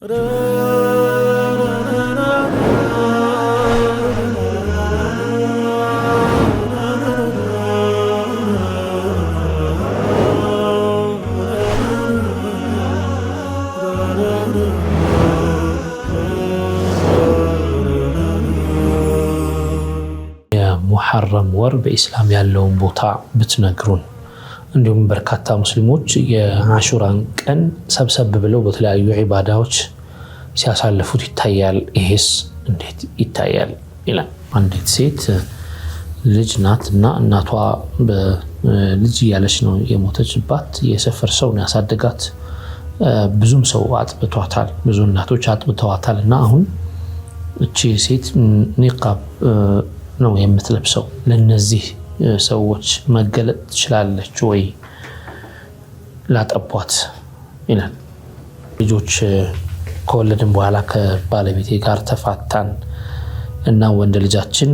يا محرم ور بإسلام ياللون بوطع بتنقرون እንዲሁም በርካታ ሙስሊሞች የአሹራን ቀን ሰብሰብ ብለው በተለያዩ ዒባዳዎች ሲያሳልፉት ይታያል። ይሄስ እንዴት ይታያል ይላል። አንዲት ሴት ልጅ ናትና እናቷ በልጅ ያለች ነው የሞተችባት። የሰፈር ሰው ነው ያሳደጋት። ብዙም ሰው አጥብቷታል፣ ብዙ እናቶች አጥብተዋታልና አሁን እቺ ሴት ኒቃብ ነው የምትለብሰው። ለነዚህ ሰዎች መገለጥ ትችላለች ወይ ላጠቧት ይላል። ልጆች ከወለድን በኋላ ከባለቤቴ ጋር ተፋታን እና ወንድ ልጃችን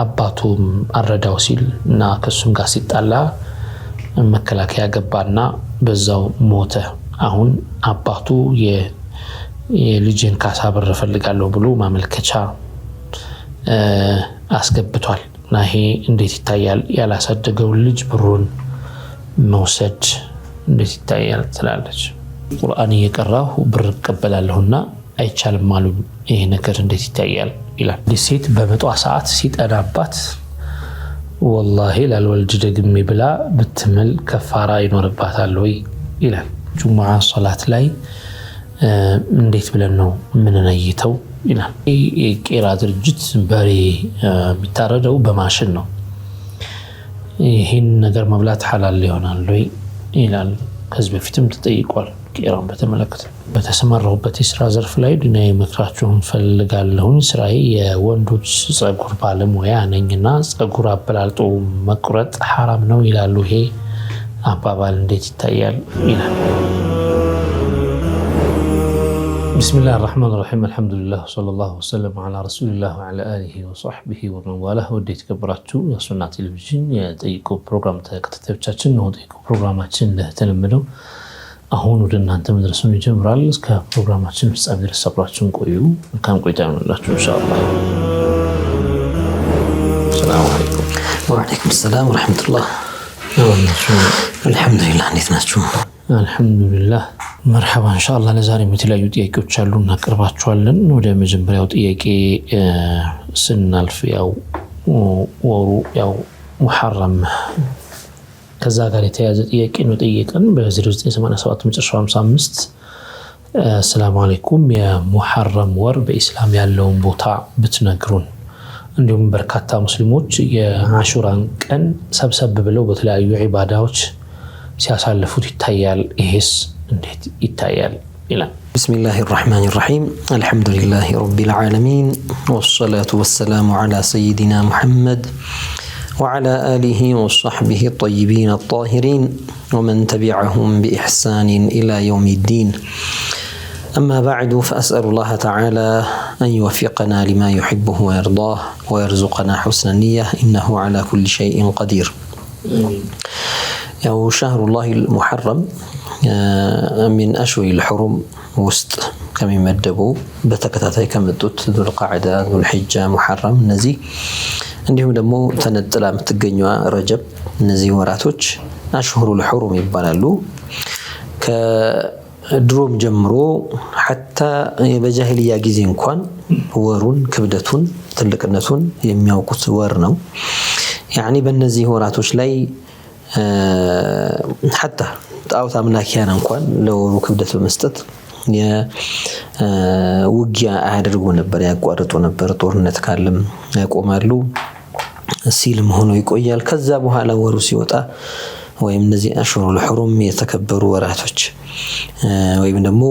አባቱም አረዳው ሲል እና ከሱም ጋር ሲጣላ መከላከያ ገባና በዛው ሞተ። አሁን አባቱ የልጅን ካሳ ብር ፈልጋለሁ ብሎ ማመልከቻ አስገብቷል። እና ይሄ እንዴት ይታያል? ያላሳደገው ልጅ ብሩን መውሰድ እንዴት ይታያል ትላለች። ቁርአን እየቀራሁ ብር እቀበላለሁና አይቻልም አሉ። ይሄ ነገር እንዴት ይታያል ይላል። ሴት በመጧ ሰዓት ሲጠናባት ወላሂ ላልወልድ ደግሜ ብላ ብትምል ከፋራ ይኖርባታል ወይ ይላል። ጁሙዓ ሶላት ላይ እንዴት ብለን ነው የምንነይተው ይላል። የቄራ ድርጅት በሬ የሚታረደው በማሽን ነው። ይህን ነገር መብላት ሐላል ይሆናል ወይ ይላል። ከዚህ በፊትም ተጠይቋል። ቄራን በተመለከተ በተሰማራሁበት የስራ ዘርፍ ላይ ዱንያዊ ምክራችሁን ፈልጋለሁኝ። ስራዬ የወንዶች ጸጉር ባለሙያ ነኝና ጸጉር አበላልጦ መቁረጥ ሐራም ነው ይላሉ። ይሄ አባባል እንዴት ይታያል ይላል። بسم الله الرحمن الرحيم الحمد لله صلى الله وسلم على رسول الله وعلى آله وصحبه ومن والاه وديت كبراتو يا سنة تلفزيون يا تيكو برنامج تكتتبتاችን ነው። ተይኮ ፕሮግራማችን እንደተለመደው አሁን ወደ እናንተ መድረሱን ይጀምራል። እስከ ፕሮግራማችን ፍጻሜ ድረስ አብራችሁን ቆዩ። መልካም ቆይታ ይሁንላችሁ ኢንሻአላህ። ሰላም አለይኩም ወአለይኩም ሰላም ወራህመቱላህ ወበረካቱሁ። አልহামዱሊላህ እንዴት ናችሁ? አልহামዱሊላህ መርሐባ ኢንሻአላህ። ለዛሬ የተለያዩ ጥያቄዎች አሉ እናቀርባቸዋለን። ወደ መጀመሪያው ጥያቄ ስናልፍ ወሩ ሙሐረም ከዛ ጋር የተያያዘ ጥያቄ ነው ጠየቀን በ0987 መጨረሻው 55 ሰላም አለይኩም የሙሐረም ወር በኢስላም ያለውን ቦታ ብትነግሩን። እንዲሁም በርካታ ሙስሊሞች የአሹራን ቀን ሰብሰብ ብለው በተለያዩ ዒባዳዎች ሲያሳልፉት ይታያል። ይሄስ እንዴት ይታያል ይላል። بسم الله الرحمن الرحيم الحمد لله رب العالمين والصلاة والسلام على سيدنا محمد وعلى آله وصحبه الطيبين الطاهرين ومن تبعهم بإحسان إلى يوم الدين. أما بعد فأسأل الله تعالى أن يوفقنا لما يحبه ويرضاه ويرزقنا حسن النية إنه على كل شيء قدير. يا شهر الله المحرم من أشهر الحرم وسط كم يمدبوا بتكتاتي كمدوت ذو القعدة ذو الحجة محرم نزي عندهم دمو تنطلا متገኘዋ ረጀብ እነዚህ ወራቶች أشهر الحرم ይባላሉ። ከድሮም ጀምሮ حتى በጃሂልያ ጊዜ እንኳን ወሩን ክብደቱን ትልቅነቱን የሚያውቁት ወር ነው። يعني በእነዚህ ወራቶች ላይ حتى ጣዖት አምላኪያን እንኳን ለወሩ ክብደት በመስጠት የውጊያ አያደርጉ ነበር፣ ያቋርጡ ነበር። ጦርነት ካለም ያቆማሉ፣ ሲልም ሆኖ ይቆያል። ከዛ በኋላ ወሩ ሲወጣ ወይም እነዚህ አሽሁሩል ሑሩም የተከበሩ ወራቶች ወይም ደግሞ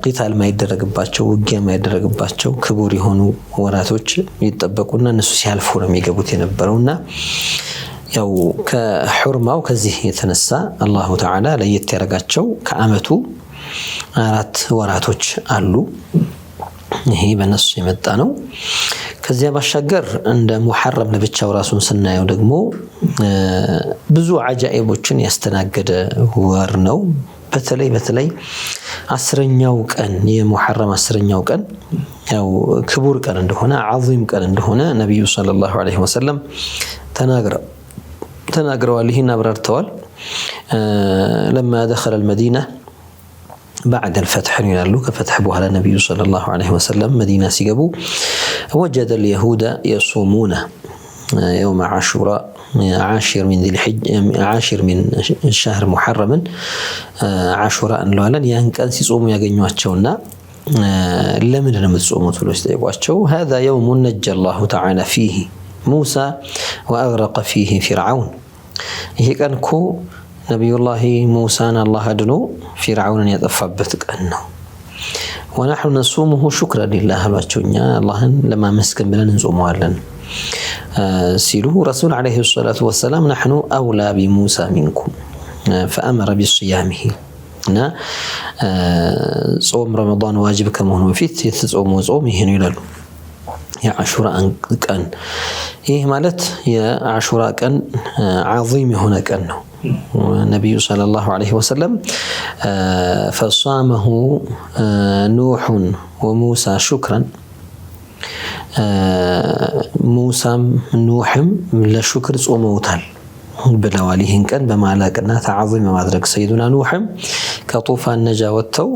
ቂታል ማይደረግባቸው ውጊያ ማይደረግባቸው ክቡር የሆኑ ወራቶች ይጠበቁና እነሱ ሲያልፉ ነው የሚገቡት የነበረውና ያው ከሑርማው ከዚህ የተነሳ አላሁ ተዓላ ለየት ያረጋቸው ከአመቱ 4 ወራቶች አሉ። ይሄ በነሱ የመጣ ነው። ከዚያ ባሻገር እንደ ሙሐረም ለብቻው ራሱን ስናየው ደግሞ ብዙ አጃኢቦችን ያስተናገደ ወር ነው። በተለይ 10ኛው ቀን የሙሐረም 10ኛው ቀን ያው ክቡር ቀን እንደሆነ ዓዚም ቀን እንደሆነ ነብዩ ሰለላሁ ዐለይሂ ወሰለም ተናግረዋል። ይህን አብራርተዋል። لما دخل المدينة بعد الفتح ينالو كفتح بوها النبي صلى الله عليه وسلم مدينة سيقبو وجد اليهود يصومون يوم عاشوراء عاشر من الشهر محرم عاشوراء لولا ينكن سيصوموا يغنيواتشونا لمن نمتصوموا تلو يستيقواتشو هذا يوم نجى الله تعالى فيه موسى وأغرق فيه فرعون هيك أنكو نبي الله موسى الله أدنو فرعون يتفبتك أنه ونحن نصومه شكرا لله الواتشونيا الله لما مسكن بنا نصومه لنا سيلوه رسول عليه الصلاة والسلام نحن أولى بموسى منكم فأمر بصيامه صوم رمضان واجب كما هو فيه يتصوم وصومه ينالو يا عاشوراء كان إيه مالت يا عاشوراء كان عظيم هنا كأنه النبي صلى الله عليه وسلم فصامه نوح وموسى شكرا موسى نوحم لشكر صوموتال بلواليهن كان بمالاكنا تعظيم مدرك سيدنا نوحم كطوفان نجا وتو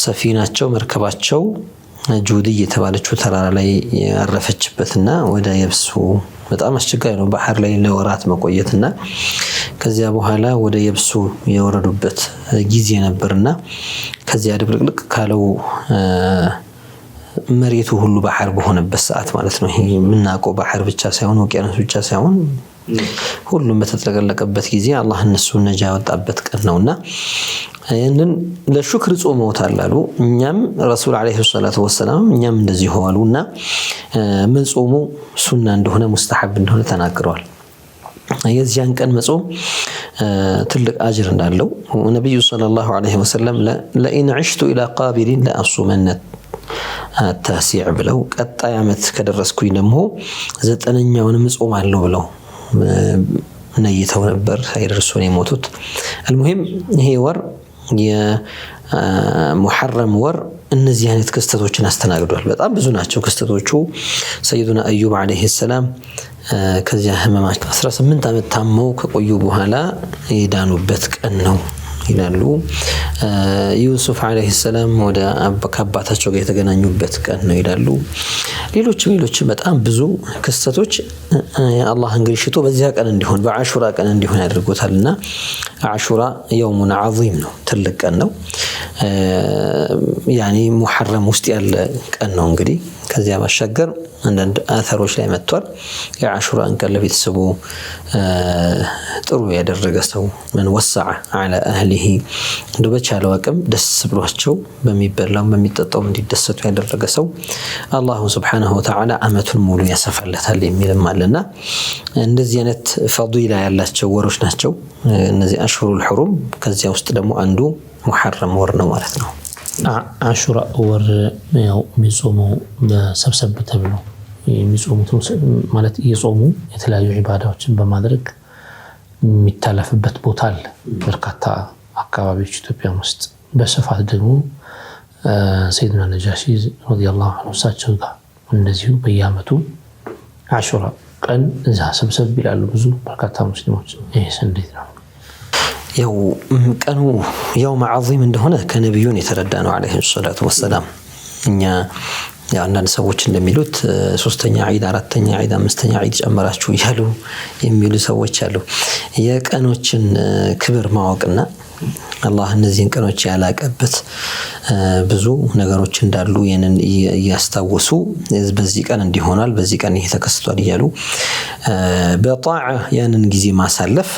سفيناتشو مركباتشو ጁዲ የተባለችው ተራራ ላይ ያረፈችበትና ወደ የብሱ በጣም አስቸጋሪ ነው ባህር ላይ ለወራት መቆየትና ከዚያ በኋላ ወደ የብሱ የወረዱበት ጊዜ ነበርና ከዚያ ድብልቅልቅ ካለው መሬቱ ሁሉ ባህር በሆነበት ሰዓት ማለት ነው። ይሄ ምናቀው ባህር ብቻ ሳይሆን ወቂያኖስ ብቻ ሳይሆን ሁሉም በተጠቀለቀበት ጊዜ አላህ እነሱን ነጃ ያወጣበት ቀን ነውና ይሄንን ለሽክር ጾመውታል አሉ። እኛም ረሱል አለይሂ ሰላቱ ወሰለም እኛም እንደዚህ ሆዋሉና መጾሙ ሱና እንደሆነ ሙስተሐብ እንደሆነ ተናግረዋል። የዚያን ቀን መጾም ትልቅ አጅር እንዳለው ነብዩ ሰለላሁ ዐለይሂ ወሰለም ለኢን ዐሽቱ ኢላ ቃቢሊን ለአሱመነ التاسع ብለው ቀጣይ አመት ከደረስኩኝ ደግሞ 9ኛውንም ጾማለሁ ብለው ነይተው ነበር ሳይደርሱን የሞቱት። المهم ይሄ ወር የሙሐረም ወር እነዚህ አይነት ክስተቶችን አስተናግዷል። በጣም ብዙ ናቸው ክስተቶቹ። ሰይዱና አዩብ አለይሂ ሰላም ከዚያ ህመማቸው 18 አመት ታመው ከቆዩ በኋላ የዳኑበት ቀን ነው ይላሉ። ዩሱፍ አለይሂ ሰላም ወደ አባታቸው ጋር የተገናኙበት ቀን ነው ይላሉ። ሌሎችም በጣም ብዙ ክስተቶች አላህ እንግዲህ ሽቶ በዚያ ቀን እንዲሆን በአሹራ ቀን እንዲሆን ያደርጉታልና አሹራ የውሙን ዓዚም ነው፣ ትልቅ ቀን ነው። ያኒ ሙሐረም ውስጥ ያለ ቀን ነው። እንግዲህ ከዚያ ባሻገር አንዳንድ አثሮች ላይ መጥቷል። የአሹራን ቀን ለቤተሰቡ ጥሩ ያደረገ ሰው من وسع على اهله እንደበቻለው አቅም ደስ ብሏቸው በሚበላው በሚጠጣው እንዲደሰቱ ያደረገ ሰው አላህ Subhanahu Wa Ta'ala አመቱን ሙሉ ያሰፋለታል የሚልም አለና እንደዚህ አይነት ፈዲላ ያላቸው ወሮች ናቸው እነዚህ አሽሩል ሑሩም። ከዚያ ውስጥ ደግሞ አንዱ ሙሐረም ወር ነው ማለት ነው። አሹራ ወር ያው የሚጾመው በሰብሰብ ተብሎ የሚጾሙት ማለት የጾሙ የተለያዩ ዒባዳዎችን በማድረግ የሚታለፍበት ቦታ አለ። በርካታ አካባቢዎች ኢትዮጵያ ውስጥ በስፋት ደግሞ ሰይድና ነጃሺ ረዲየላሁ ዐንሁ እሳቸው ጋር እንደዚሁ በየዓመቱ አሹራ ቀን እዛ ሰብሰብ ይላሉ ብዙ በርካታ ሙስሊሞች። ይሄስ እንዴት ነው? ያው ቀኑ የውም ዓዚም እንደሆነ ከነብዩን የተረዳ ነው አለይሂ ሰላቱ ወሰላም። እኛ አንዳንድ ሰዎች እንደሚሉት 3ኛ ዒድ 4ኛ ዒድ 5ኛ ዒድ ጨመራችሁ ይላሉ የሚሉ ሰዎች አሉ። የቀኖችን ክብር ማወቅና አላህ እነዚህን ቀኖች ያላቀበት ብዙ ነገሮች እንዳሉ የነን ያስታወሱ በዚህ ቀን እንዲሆናል በዚህ ቀን ይሄ ተከስቷል ይያሉ በጣዓ ያንን ጊዜ ማሳለፍ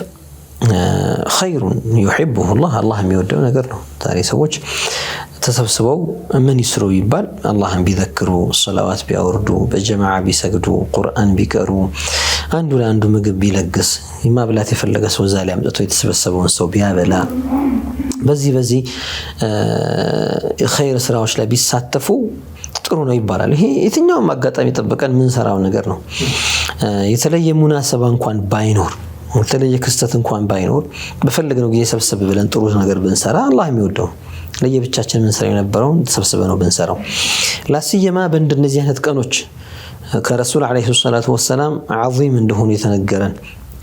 خير يحبه الله የሚወደው ነገር ነው። ዛሬ ሰዎች ተሰብስበው ምን ይስሩ ይባል አላህን ቢዘክሩ ሶላዋት ቢያወርዱ በጀማዓ ቢሰግዱ ቁርአን ቢቀሩ አንዱ ለአንዱ ምግብ ቢለግስ ማብላት የፈለገ ሰው ዛሬ አምጥቶ የተሰበሰበውን ሰው ቢያበላ በዚህ ኸይር ስራዎች ላይ ቢሳተፉ ጥሩ ነው ይባላል። ይሄ የትኛውም አጋጣሚ ተጠብቀን ምን ሰራው ነገር ነው። የተለየ ሙናሰባ እንኳን ባይኖር የተለየ ክስተት እንኳን ባይኖር በፈለግነው ጊዜ ሰብሰብ ብለን ጥሩ ነገር ብንሰራ አላህ የሚወደው ለየብቻችን ምን ሰራ የነበረው ተሰብስበነው ብንሰራው ላሲየማ በእንደነዚህ አይነት ቀኖች ከረሱል አለይሂ ሰላቱ ወሰለም عظيم እንደሆኑ የተነገረን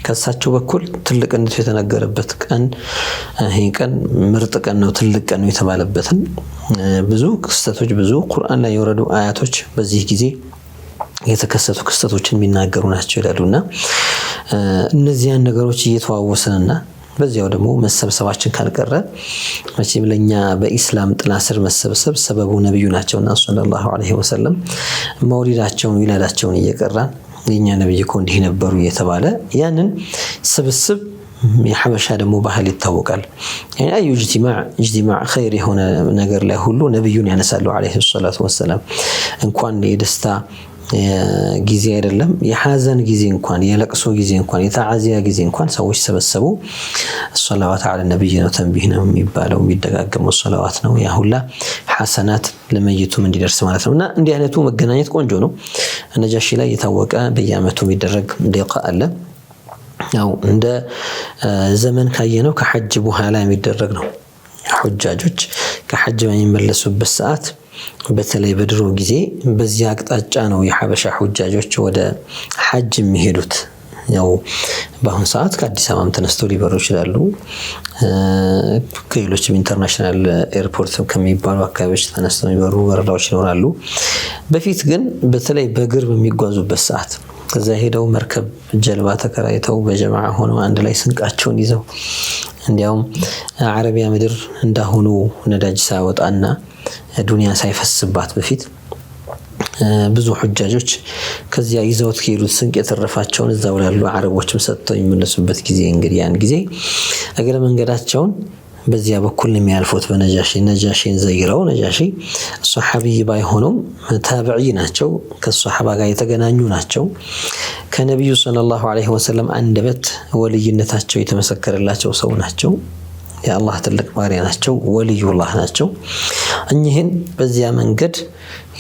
ከሳቸው በኩል ትልቅነቱ የተነገረበት ቀን ይሄ ቀን ምርጥ ቀን ነው ትልቅ ቀን ነው የተባለበትን ብዙ ክስተቶች ብዙ ቁርአን ላይ የወረዱ አያቶች በዚህ ጊዜ የተከሰቱ ክስተቶችን የሚናገሩ ናቸው ይላሉና እነዚያን ነገሮች እየተዋወሰንና በዚያው ደግሞ መሰብሰባችን ካልቀረ መቼም ለኛ በእስላም ጥላ ስር መሰብሰብ ሰበቡ ነብዩ ናቸውና ሰለላሁ ዐለይሂ ወሰለም መውሊዳቸውን ይላዳቸውን እየቀራን የኛ ነብይ እኮ እንዲህ ነበሩ እየተባለ ያንን ስብስብ የሐበሻ ደግሞ ባህል ይታወቃል يعني اي اجتماع خير የሆነ ነገር ላይ ሁሉ ነብዩን ያነሳሉ ዐለይሂ ሰላቱ ወሰለም እንኳን የደስታ ጊዜ አይደለም የሐዘን ጊዜ እንኳን የለቅሶ ጊዜ እንኳን የተዓዚያ ጊዜ እንኳን ሰዎች ሰበሰቡ ሶላዋት አለ ነብዩ ነው ተንቢህ ነው የሚባለው የሚደጋገመው ሶላዋት ነው ያ ሁላ ሐሰናት ለመይቱም እንዲደርስ ማለት ነውና እንዲህ አይነቱ መገናኘት ቆንጆ ነው ነጃሺ ላይ የታወቀ በየአመቱ የሚደረግ ሊቃ አለ ያው እንደ ዘመን ካየነው ከሐጅ በኋላ የሚደረግ ነው ሑጃጆች ከሐጅ በሚመለሱበት ሰዓት በተለይ በድሮ ጊዜ በዚያ አቅጣጫ ነው የሐበሻ ሑጃጆች ወደ ሐጅ የሚሄዱት ያው በአሁን ሰዓት ከአዲስ አበባም ተነስተው ሊበሩ ይችላሉ ከሌሎችም ኢንተርናሽናል ኤርፖርት ከሚባሉ አካባቢዎች ተነስተው ሊበሩ በረራዎች ይኖራሉ በፊት ግን በተለይ በእግር በሚጓዙበት ሰዓት ከዛ ሄደው መርከብ ጀልባ ተከራይተው በጀማዓ ሆነው አንድ ላይ ስንቃቸውን ይዘው እንዲያውም አረቢያ ምድር እንዳሁኑ ነዳጅ ሳይወጣና ዱንያ ሳይፈስባት በፊት ብዙ ሑጃጆች ከዚያ ይዘውት ከሄዱት ስንቅ የተረፋቸውን እዛው ላሉ አረቦችም ሰጥተው የሚመለሱበት ጊዜ እንግዲህ ያን ጊዜ እግረ መንገዳቸውን በዚያ በኩል የሚያልፉት ነጃሺን ዘይረው ነጃሺ ሱሐቢ ባይሆኑም ታቢዒ ናቸው ከሱሐባ ጋር የተገናኙ ናቸው ከነብዩ ሰለላሁ ዐለይሂ ወሰለም አንደበት ወልይነታቸው የተመሰከረላቸው ሰው ናቸው የአላህ ትልቅ ባሪያ ናቸው ወልዩላህ ናቸው እኚህን በዚያ መንገድ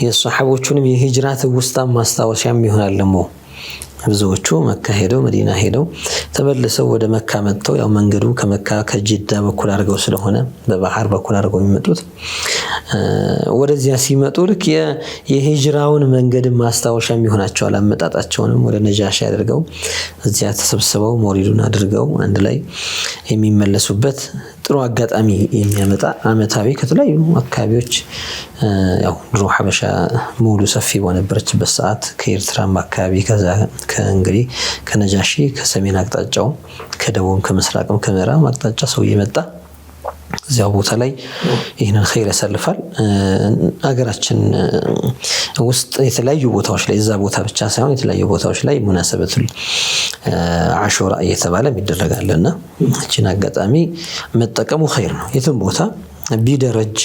የሱሐቦቹንም የሂጅራት ውስጣ ማስታወሻም ይሆናል ለሞ ብዙዎቹ መካ ሄደው መዲና ሄደው ተመልሰው ወደ መካ መጥተው ያው መንገዱ ከመካ ከጅዳ በኩል አድርገው ስለሆነ በባህር በኩል አድርገው የሚመጡት ወደዚያ ሲመጡ ልክ የሂጅራውን መንገድ ማስታወሻ የሚሆናቸው አላመጣጣቸውንም ወደ ነጃሺ አድርገው እዚያ ተሰብስበው መውሊዱን አድርገው አንድ ላይ የሚመለሱበት ጥሩ አጋጣሚ የሚያመጣ አመታዊ ከተለያዩ አካባቢዎች ያው ድሮ ሐበሻ ሙሉ ሰፊ በነበረችበት ሰዓት ከኤርትራም አካባቢ ከዛ ከእንግዲህ ከነጃሺ ከሰሜን አቅጣጫው ከደቡብ ከምስራቅም ከምዕራብ አቅጣጫ ሰው እየመጣ እዚያው ቦታ ላይ ይሄንን ኸይር ያሳልፋል አገራችን ውስጥ የተለያዩ ቦታዎች ላይ እዛ ቦታ ብቻ ሳይሆን የተለያዩ ቦታዎች ላይ ሙናሰበቱል አሹራ እየተባለ ይደረጋልና እቺን አጋጣሚ መጠቀሙ ኸይር ነው የትም ቦታ ቢደረጅ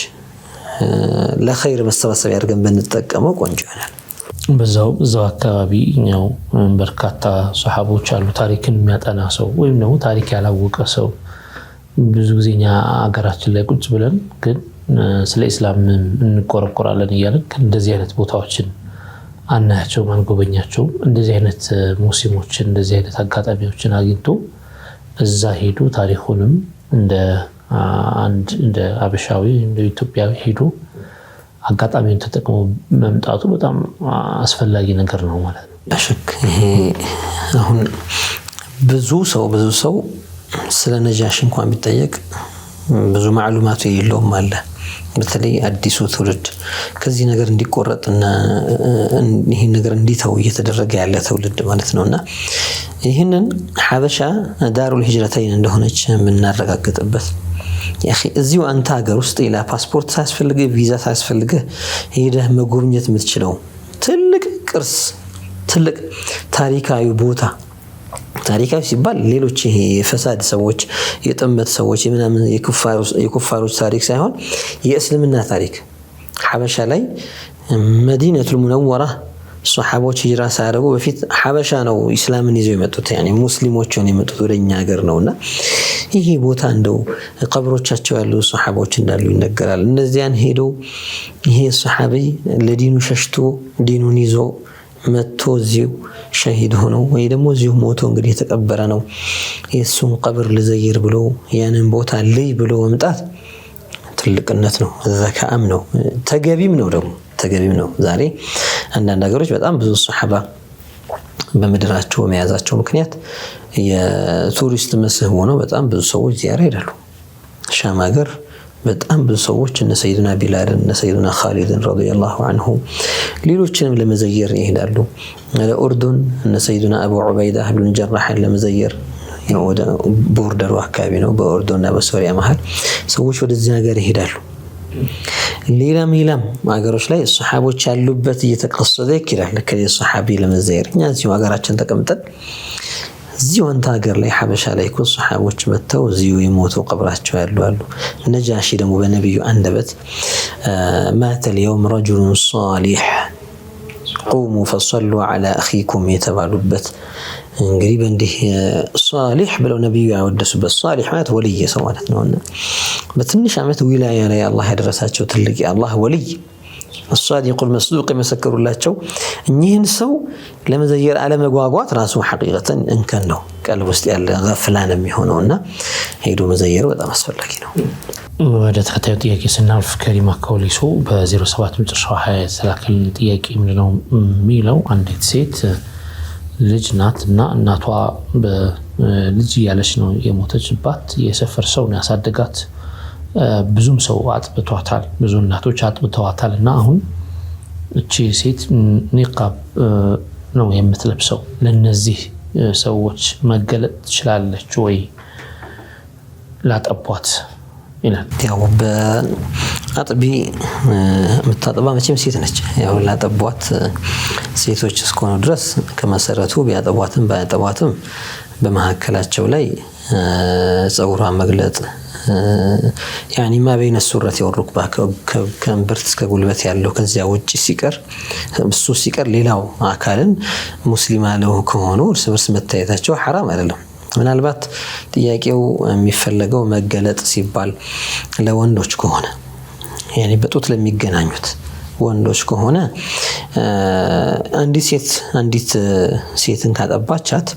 ለኸይር መሰባሰብ ያድርገን ብንጠቀመው ቆንጆ ይሆናል በዛው አካባቢ ነው በርካታ ሱሐቦች አሉ ታሪክን የሚያጠና ሰው ወይም ነው ታሪክ ያላወቀ ሰው ብዙ ጊዜኛ አገራችን ላይ ቁጭ ብለን ግን ስለ እስላም እንቆረቆራለን ይያለን እንደዚህ አይነት ቦታዎችን አናያቸው ማንጎበኛቸው እንደዚህ አይነት ሙስሊሞችን እንደዚህ አይነት አጋጣሚዎችን አግኝቶ እዛ ሄዱ ታሪኩንም እንደ አበሻዊ እንደ ኢትዮጵያዊ ሄዱ አጋጣሚውን ተጠቅሞ መምጣቱ በጣም አስፈላጊ ነገር ነው ማለት ነው በሽክ ይሄ አሁን ብዙ ሰው ስለ ነጃሺ እንኳን ቢጠየቅ ብዙ ማዕሉማቱ የለውም አለ በተለይ አዲሱ ትውልድ ከዚህ ነገር እንዲቆረጥና ይሄ ነገር እንዲተው እየተደረገ ያለ ትውልድ ማለት ነውና ይሄንን ሐበሻ ዳሩል ሂጅረተይን እንደሆነች የምናረጋግጥበት ያኺ እዚሁ አንተ ሀገር ውስጥ ኢላ ፓስፖርት ሳያስፈልግ ቪዛ ሳያስፈልግ ሄደህ መጎብኘት የምትችለው ትልቅ ቅርስ ትልቅ ታሪካዊ ቦታ ታሪካዊ ሲባል ሌሎች ይሄ የፈሳድ ሰዎች የጥመት ሰዎች የምናምን የኩፋሮች ታሪክ ሳይሆን የእስልምና ታሪክ ሐበሻ ላይ መዲነቱል ሙነወራ ሱሐቦች ሂጅራ ሳያደርጉ በፊት ሐበሻ ነው እስላምን ይዘው የመጡት يعني ሙስሊሞች ነው የመጡት ወደኛ ሀገር ነውና ይሄ ቦታ እንደው ቀብሮቻቸው ያሉ ሱሐቦች እንዳሉ ይነገራል እነዚያን ሄደው ይሄ ሱሐቢ ለዲኑ ሸሽቶ ዲኑን ይዞ መጥቶ እዚሁ ሸሂድ ሆኖ ወይ ደግሞ እዚሁ ሞቶ እንግዲህ የተቀበረ ነው የሱን ቀብር ልዘይር ብሎ ያንን ቦታ ልይ ብሎ መምጣት ትልቅነት ነው፣ ዘካም ነው፣ ተገቢም ነው ደግሞ ተገቢም ነው። ዛሬ አንዳንድ ሀገሮች በጣም ብዙ ሱሐባ በመድራቸው መያዛቸው ምክንያት የቱሪስት መስህብ ሆነው በጣም ብዙ ሰዎች ዚያራ ይላሉ። ሻም ሀገር በጣም ብዙ ሰዎች እነ ሰይዱና ቢላል እነ ሰይዱና ኻሊድን ረዲየላሁ ዐንሁ ሌሎችንም ለመዘየር ይሄዳሉ። ለኡርዱን እነ ሰይዱና አቡ ዑበይዳ ኢብኑ ጀራህን ለመዘየር ወደ ቦርደሩ አካባቢ ነው በኡርዱንና በሶሪያ መሃል ሰዎች ወደዚህ ሀገር ይሄዳሉ። ሌላም ሀገሮች ላይ ሱሐቦች ያሉበት እየተቀሰደ ይላል ከዚህ ሱሐቢ ለመዘየር እኛ እዚሁ ሀገራችን ተቀምጠን እዚሁ አንተ ሀገር ላይ ሐበሻ ላይ እኮ ሱሐቦች መተው እዚሁ የሞቱ ቀብራቸው ያሉ አሉ። ነጃሺ ደግሞ በነብዩ አንደበት ማተ اليوم رجل صالح قوموا فصلوا على اخيكم የተባሉበት እንግዲህ በእንዲህ ሷሊህ ብለው ነብዩ ያወደሱበት ሷሊህ ማለት ወልይ ሰው ማለት ነውና በትንሽ አመት ዊላያ ላይ አላህ ያደረሳቸው ትልቅ የአላህ ወልይ الصادق المصدوق የመሰከሩላቸው እኚህን ሰው ለመዘየር አለመጓጓት ራሱ ሐቂቀተን እንከን ነው፣ ቀልብ ውስጥ ያለ ገፍላ ነው የሚሆነውና ሄዶ መዘየር በጣም አስፈላጊ ነው። ወደ ተከታዩ ጥያቄ ስናልፍ ከሪማ ከወሊሶ በ07 መጨረሻው 20 ተላከልን ጥያቄ ምንድነው የሚለው አንዲት ሴት ልጅ ናትና እናቷ በልጅ ያለች ነው የሞተችባት። የሰፈር ሰው ነው ያሳደጋት። ብዙም ሰው አጥብቷታል፣ ብዙ እናቶች አጥብተዋታልና አሁን እቺ ሴት ኒቃብ ነው የምትለብሰው። ለነዚህ ሰዎች መገለጥ ትችላለች ወይ ላጠቧት ይላል። ያው በአጥቢ የምታጠባ መቼም ሴት ነች። ያው ላጠቧት ሴቶች እስከሆኑ ድረስ ከመሰረቱ ቢያጠቧትም ባያጠቧትም በመካከላቸው ላይ ጸጉሯን መግለጥ ያኒ ما بين السرة والركبة ከእምብርት እስከ ጉልበት ያለው ከዚያ ውጪ ሲቀር እሱ ሲቀር ሌላው አካልን ሙስሊም አለው ከሆኑ እርስ በርስ መታየታቸው حرام አይደለም። ምናልባት ጥያቄው የሚፈለገው መገለጥ ሲባል ለወንዶች ከሆነ ያኒ በጡት ለሚገናኙት ወንዶች ከሆነ አንዲት ሴትን ካጠባቻት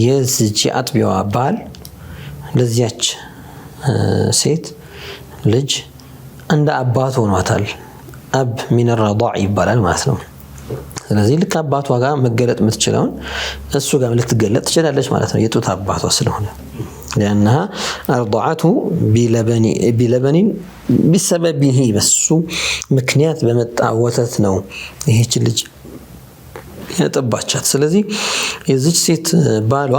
የዚህ አጥቢዋ ባል ለዚያች ሴት ልጅ እንደ አባት ሆኗታል። አብ ሚን الرضاع ይባላል ማለት ነው። ስለዚህ ልክ አባቷ ጋር መገለጥ የምትችለውን እሱ ጋር ልትገለጥ ትችላለች ማለት ነው የጡት አባቷ ስለሆነ لأنها أرضعته بلبن بسببه በሱ ምክንያት በመጣ ወተት ነው ይሄች ልጅ ያጠባቻት። ስለዚህ የዚች ሴት ባሏ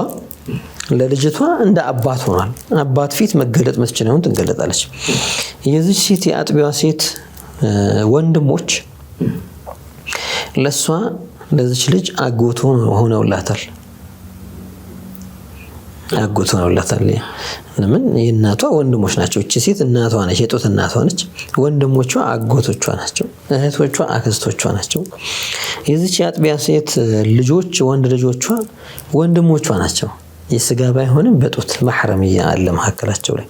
ለልጅቷ እንደ አባት ሆኗል። አባት ፊት መገለጥ የምትችለውን ትገለጣለች። የዚች ሴት የአጥቢዋ ሴት ወንድሞች ለሷ ለዚች ልጅ አጎት ሆነውላታል። ለምን የእናቷ ወንድሞች ናቸው። እቺ ሴት እናቷ ነች፣ የጡት እናቷ ነች። ወንድሞቿ አጎቶቿ ናቸው፣ እህቶቿ አክስቶቿ ናቸው። የዚች የአጥቢያ ሴት ልጆች ወንድ ልጆቿ ወንድሞቿ ናቸው። የስጋ ባይሆንም በጡት ማህረምያ አለ መሐከላቸው ላይ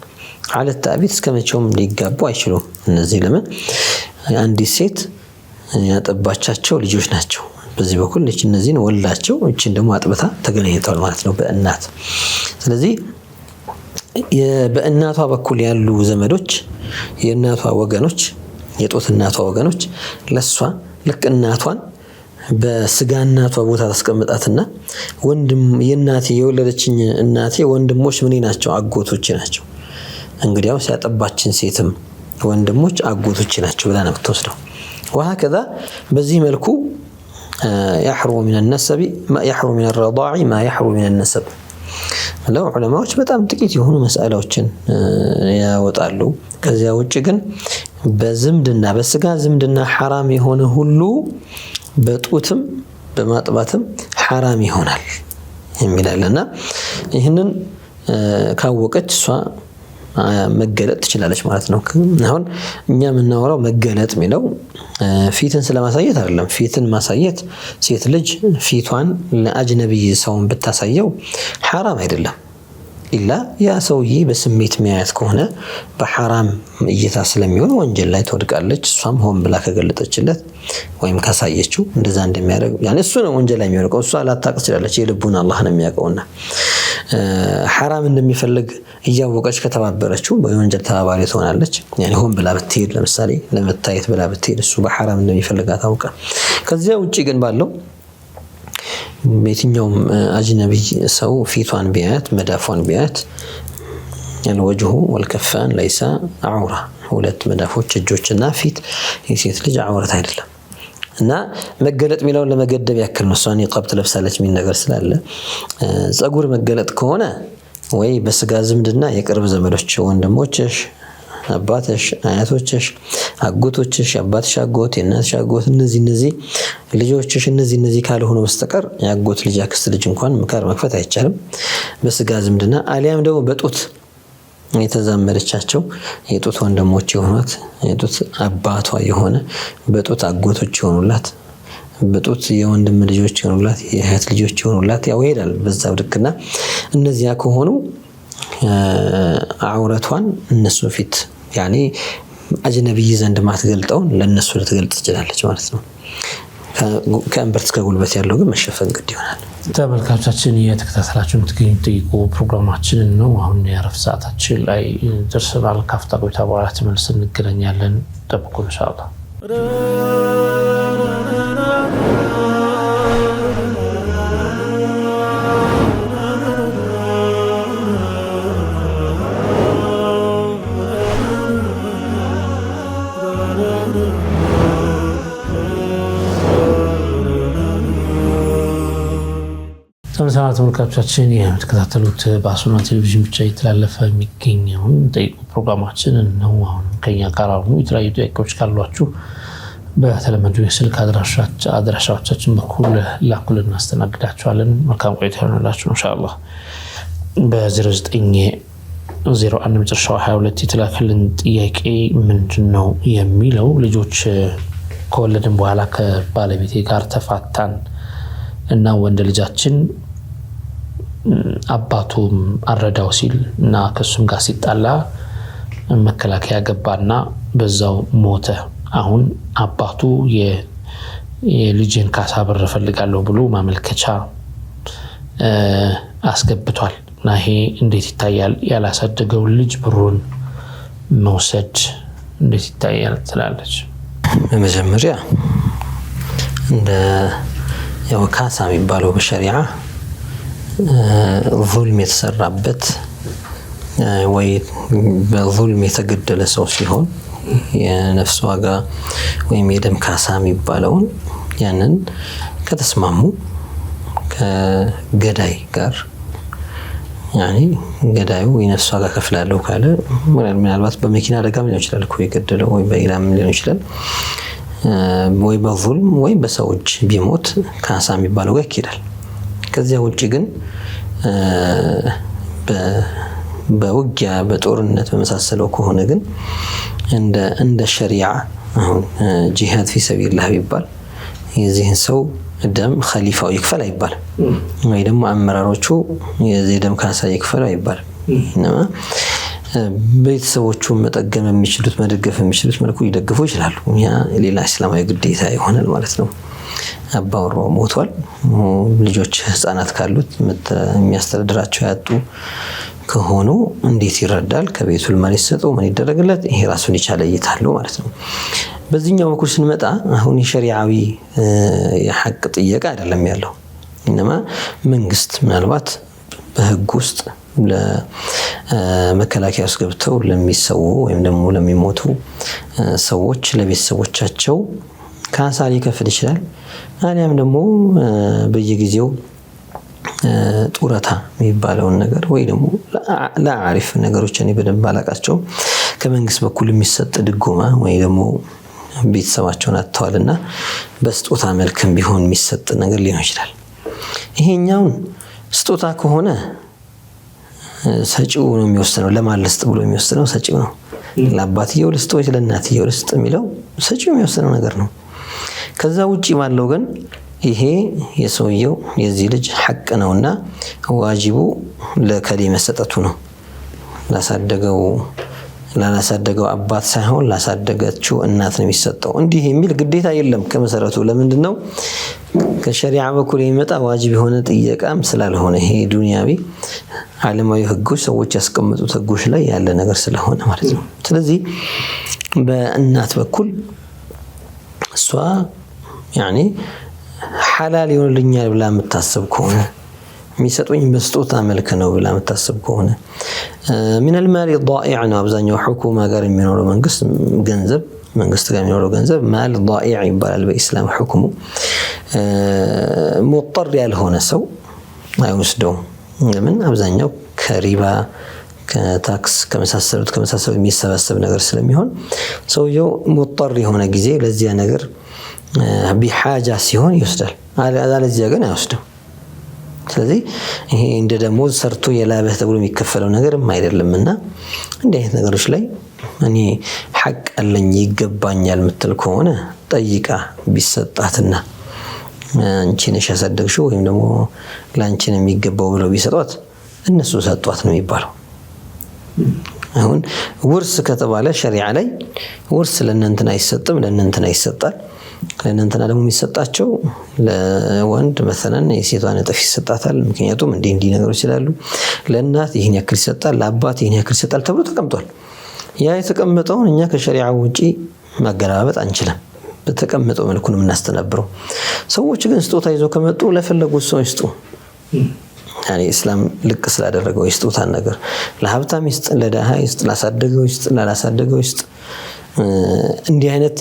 አለ ታቢት እስከመቼውም ሊጋቡ አይችሉም። እነዚህ ለምን አንዲት ሴት ያጠባቻቸው ልጆች ናቸው። በዚህ በኩል እነዚህን ወላቸው እቺን ደግሞ አጥብታ ተገናኝተዋል ማለት ነው በእናት። ስለዚህ በእናቷ በኩል ያሉ ዘመዶች የእናቷ ወገኖች የጡት እናቷ ወገኖች ለሷ ልክ እናቷን በስጋ እናቷ ቦታ ተስቀምጣትና ወንድም የእናቴ የወለደችኝ እናቴ ወንድሞች ምን ናቸው? አጎቶች ናቸው። እንግዲያው ሲያጠባችን ሴትም ወንድሞች አጎቶች ናቸው ብላ ነው የምትወስደው። وهكذا በዚህ መልኩ يحرم من النسب ما يحرم من الرضاع ما يحرم من النسب ለው ዑለማዎች በጣም ጥቂት የሆኑ መስአላዎችን ያወጣሉ። ከዚያ ውጪ ግን በዝምድና በስጋ ዝምድና حرام የሆነ ሁሉ በጡትም በማጥባትም حرام ይሆናል የሚላልና ይሄንን ካወቀች እሷ መገለጥ ትችላለች ማለት ነው። አሁን እኛ የምናወራው መገለጥ የሚለው ፊትን ስለማሳየት አይደለም። ፊትን ማሳየት ሴት ልጅ ፊቷን ለአጅነቢ ሰውን ብታሳየው حرام አይደለም። ኢላ ያ ሰውዬ በስሜት የሚያያት ከሆነ በሐራም እይታ ስለሚሆን ወንጀል ላይ ትወድቃለች። እሷም ሆን ብላ ከገለጠችለት ወይም ካሳየችው እንደዛ እንደሚያደርግ ያኔ እሱ ነው ወንጀል ላይ የሚወድቀው። እሷ ላታውቅ ትችላለች፣ የልቡን አላህ ነው የሚያውቀውና ሐራም እንደሚፈልግ እያወቀች ከተባበረችው በወንጀል ተባባሪ ትሆናለች። ያኔ ሆን ብላ ብትሄድ ለምሳሌ ለመታየት ብላ ብትሄድ እሱ በሐራም እንደሚፈልጋት ታውቃ። ከዚያ ውጪ ግን ባለው በየትኛውም አጅነቢ ሰው ፊቷን ቢያት መዳፏን ቢያት الوجه والكفان ليس عورة ሁለት መዳፎች እጆችና ፊት የሴት ልጅ አውረት አይደለም እና መገለጥ ሚለው ለመገደብ ያክል ነው። ሷኒ ቀብት ለብሳለች ምን ነገር ስላለ ጸጉር መገለጥ ከሆነ ወይ በስጋ ዝምድና የቅርብ ዘመዶች ወንድሞችሽ አባትሽ አያቶችሽ አጎቶችሽ አባትሽ አጎት የእናትሽ አጎት እነዚህ ልጆችሽ እነዚህ ካልሆነ በስተቀር ያጎት ልጅ አክስት ልጅ እንኳን መካር መክፈት አይቻልም በስጋ ዝምድና። አሊያም ደግሞ በጡት የተዛመደቻቸው የጡት ወንድሞች የሆኑት የጡት አባቷ የሆነ በጡት አጎቶች የሆኑላት በጡት የወንድም ልጆች የሆኑላት የእህት ልጆች የሆኑላት ያው ይሄዳል በዛው ልክና እነዚያ ከሆኑ አውረቷን እነሱ ፊት ያኔ አጅነብይ ዘንድ ማትገልጠው ለነሱ ልትገልጥ ትችላለች ማለት ነው። ከእምብርት እስከ ጉልበት ያለው ግን መሸፈን ግድ ይሆናል። ተመልካቾቻችን እየተከታተላችሁ የምትገኙ ጠይቁ ፕሮግራማችንን ነው። አሁን የእረፍት ሰዓታችን ላይ ደርሰናል። ካፍታ ቆይታ በኋላ ተመልሰን እንገናኛለን። ጠብቁን ኢንሻአላህ። ተመልካቾቻችን የምትከታተሉት በአሱና ቴሌቪዥን ብቻ እየተላለፈ የሚገኘውን ጠይቁ ፕሮግራማችን ነው። አሁን ከኛ ጋር አሁን የተለያዩ ጥያቄዎች ካሏችሁ በተለመዱ የስልክ አድራሻዎቻችን በኩል ላኩልን፣ እናስተናግዳችኋለን። መልካም ቆይታ ይሆንላችሁ ኢንሻአላህ። በ0901 መጨረሻው 22 የተላከልን ጥያቄ ምንድነው የሚለው ልጆች ከወለድን በኋላ ከባለቤቴ ጋር ተፋታን እና ወንድ ልጃችን አባቱም አረዳው ሲል እና ከሱም ጋር ሲጣላ መከላከያ ገባና በዛው ሞተ። አሁን አባቱ የልጅን ካሳ ብር ፈልጋለሁ ብሎ ማመልከቻ አስገብቷል እና ይሄ እንዴት ይታያል? ያላሳደገው ልጅ ብሩን መውሰድ እንዴት ይታያል ትላለች? በመጀመሪያ እንደ ያው ካሳ የሚባለው በሸሪዓ ዙልም የተሰራበት ወይ በዙልም የተገደለ ሰው ሲሆን የነፍስ ዋጋ ወይም የደም ካሳ የሚባለውን ያንን ከተስማሙ ከገዳይ ጋር ያኒ ገዳዩ የነፍስ ዋጋ ከፍላለሁ ካለ ምናልባት በመኪና አደጋም ሊሆን ይችላል እኮ የገደለው ወይ በኢላም ሊሆን ይችላል ወይ በዙልም ወይ በሰዎች ቢሞት ካሳ የሚባለው ጋር ይሄዳል። ከዚያ ውጪ ግን በውጊያ በጦርነት በመሳሰለው ከሆነ ግን እንደ ሸሪዓ አሁን ጂሃድ ፊ ሰቢልላህ ቢባል የዚህን ሰው ደም ኸሊፋው ይክፈል አይባልም፣ ወይ ደግሞ አመራሮቹ የዚህ ደም ካሳ ይክፈል አይባልም። እና ቤተሰቦቹ መጠገም የሚችሉት መደገፍ የሚችሉት መልኩ ይደግፉ ይችላሉ። ያ ሌላ እስላማዊ ግዴታ ይሆናል ማለት ነው። አባወራው ሞቷል፣ ልጆች ህፃናት ካሉት የሚያስተዳድራቸው ያጡ ከሆኑ እንዴት ይረዳል? ከቤቱል ማል ይሰጠው ምን ይደረግለት? ይሄ ራሱን የቻለ ይታሉ ማለት ነው። በዚህኛው በኩል ስንመጣ አሁን የሸሪዓዊ የሐቅ ጥያቄ አይደለም ያለው። እንማ መንግስት ምናልባት በህግ ውስጥ ለመከላከያ ውስጥ ገብተው ለሚሰው ወይም ደግሞ ለሚሞቱ ሰዎች ለቤተሰቦቻቸው ካሳ ሊከፍል ይችላል። አሊያም ደግሞ በየጊዜው ጡረታ የሚባለውን ነገር ወይ ደግሞ ለአሪፍ ነገሮች እኔ በደንብ አላቃቸው ከመንግስት በኩል የሚሰጥ ድጎማ ወይ ደግሞ ቤተሰባቸውን አጥተዋልና በስጦታ መልክም ቢሆን የሚሰጥ ነገር ሊሆን ይችላል። ይሄኛው ስጦታ ከሆነ ሰጪው ነው የሚወስነው። ለማለስጥ ብሎ የሚወስነው ሰጪው ነው። ለአባትየው ልስጥ ወይ ለእናትየው ልስጥ የሚለው ሰጪው የሚወስነው ነገር ነው። ከዛ ውጪ ባለው ግን ይሄ የሰውየው የዚህ ልጅ ሐቅ ነውና ዋጅቡ ለከሌ መሰጠቱ ነው። ላሳደገው አባት ሳይሆን ላሳደገችው እናት ነው የሚሰጠው። እንዲህ የሚል ግዴታ የለም ከመሰረቱ። ለምንድነው? ከሸሪዓ በኩል የሚመጣ ዋጅብ የሆነ ጥያቄም ስላልሆነ ይሄ ዱንያዊ ዓለማዊ ህጎች ሰዎች ያስቀመጡት ህጎች ላይ ያለ ነገር ስለሆነ ማለት ነው። ስለዚህ በእናት በኩል እሷ ያኒ ሐላል ይሆንልኛል ብላ የምታስብ ከሆነ የሚሰጡኝ በስጦታ መልክ ነው ብላ የምታስብ ከሆነ من المال الضائع ነው አብዛኛው ሁኩማ ጋር የሚኖረው መንግስት ጋር የሚኖረው ገንዘብ ማል ضائع ይባላል በእስላም ሁክሙ። ሙጠር ያልሆነ ሰው አይወስደው። ለምን? አብዛኛው ከሪባ ከታክስ ከመሳሰሉት የሚሰበሰብ ነገር ስለሚሆን ሰውየው ሙጠር የሆነ ጊዜ ለዚያ ነገር ቢሓጃ ሲሆን ይወስዳል። አለዚያ ግን አይወስደው። ስለዚህ ይሄ እንደ ደሞዝ ሰርቶ የላበህ ተብሎ የሚከፈለው ነገርም አይደለምና እንዲህ አይነት ነገሮች ላይ እኔ ሐቅ አለኝ ይገባኛል ምትል ከሆነ ጠይቃ ቢሰጣትና አንቺ ነሽ ያሳደግሽው ወይም ደግሞ ላንቺ ነው የሚገባው ብለው ቢሰጧት እነሱ ሰጧት ነው የሚባለው። አሁን ውርስ ከተባለ ሸሪዓ ላይ ውርስ ለእናንተና አይሰጥም፣ ለእናንተና ይሰጣል። ለእናንተና ደግሞ የሚሰጣቸው ለወንድ مثلا የሴቷን እጥፍ ይሰጣታል። ምክንያቱም እንዲህ ነገሮች ይላሉ። ለእናት ይሄን ያክል ይሰጣል፣ ለአባት ይሄን ያክል ይሰጣል ተብሎ ተቀምጧል። ያ የተቀመጠውን እኛ ከሸሪዓ ውጪ ማገራበጥ አንችልም። በተቀመጠው መልኩ ነው የምናስተናብረው። ሰዎች ግን ስጦታ ይዘው ከመጡ ለፈለጉት ሰው ይስጡ። ያኔ እስላም ልክ ስላደረገው ይስጡታን ነገር ለሀብታም ይስጥ፣ ለደሃ ይስጥ፣ ላሳደገው ይስጥ፣ ላላሳደገው ይስጥ። እንዲህ አይነት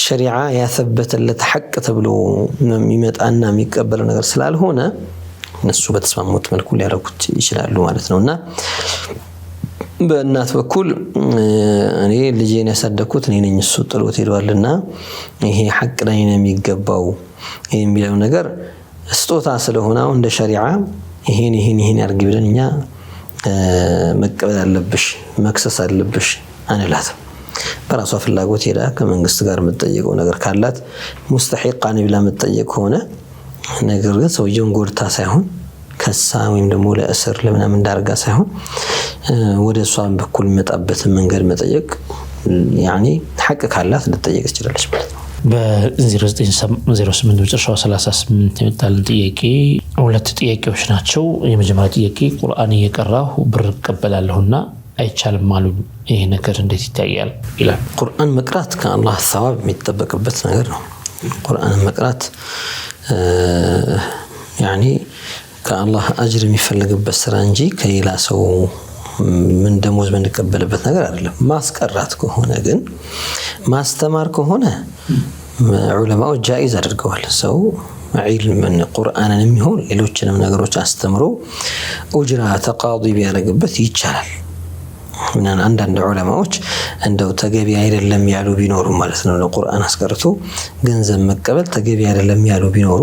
ሸሪዓ ያثبتለት ሐቅ ተብሎ የሚመጣና የሚቀበለው ነገር ስላልሆነ እነሱ በተስማሙት መልኩ ሊያረጉት ይችላሉ ማለት ነውና በእናት በኩል እኔ ልጄን ያሳደኩት እኔ ነኝ እሱ ጥሎት ሄዷልና ይሄ ሐቅ ላይ ነው የሚገባው የሚለው ነገር ስጦታ ስለሆነ እንደ ሸሪዓ ይሄን ያርግ ብለን እኛ መቀበል አለብሽ መክሰስ አለብሽ አንላትም። በራሷ ፍላጎት ሄዳ ከመንግስት ጋር የምትጠየቀው ነገር ካላት ሙስተሂቃን ብላ የምትጠየቅ ሆነ ነገር ግን ሰውየውን ጎድታ ሳይሆን ከሳ ወይም ደግሞ ለእስር ለምናምን ዳርጋ ሳይሆን ወደ እሷን በኩል የሚመጣበትን መንገድ መጠየቅ ያኒ ሐቅ ካላት ልትጠየቅ ትችላለች ማለት ነው። በ0908 መጨረሻው 38 የመጣልን ጥያቄ ሁለት ጥያቄዎች ናቸው። የመጀመሪያው ጥያቄ ቁርአን እየቀራሁ ብር እቀበላለሁና አይቻልም አሉ። ይሄ ነገር እንዴት ይታያል ይላል። ቁርአን መቅራት ከአላህ ሰዋብ የሚጠበቅበት ነገር ነው። ቁርአን መቅራት ያኒ ከአላህ አጅር የሚፈልግበት ስራ እንጂ ከሌላ ሰው ምን ደሞዝ ምንቀበልበት ነገር አይደለም። ማስቀራት ከሆነ ግን ማስተማር ከሆነ ዑለማው ጃኢዝ አድርገዋል። ሰው ዒልምን ቁርአንንም ይሁን ሌሎችንም ነገሮች አስተምሮ ኡጅራ ተቃዲ ቢያደርግበት ይቻላል። ምናን አንዳንድ ዑለማዎች እንደው ተገቢ አይደለም ያሉ ቢኖሩ ማለት ነው ለቁርአን አስቀርቶ ገንዘብ መቀበል ተገቢ አይደለም ያሉ ቢኖሩ፣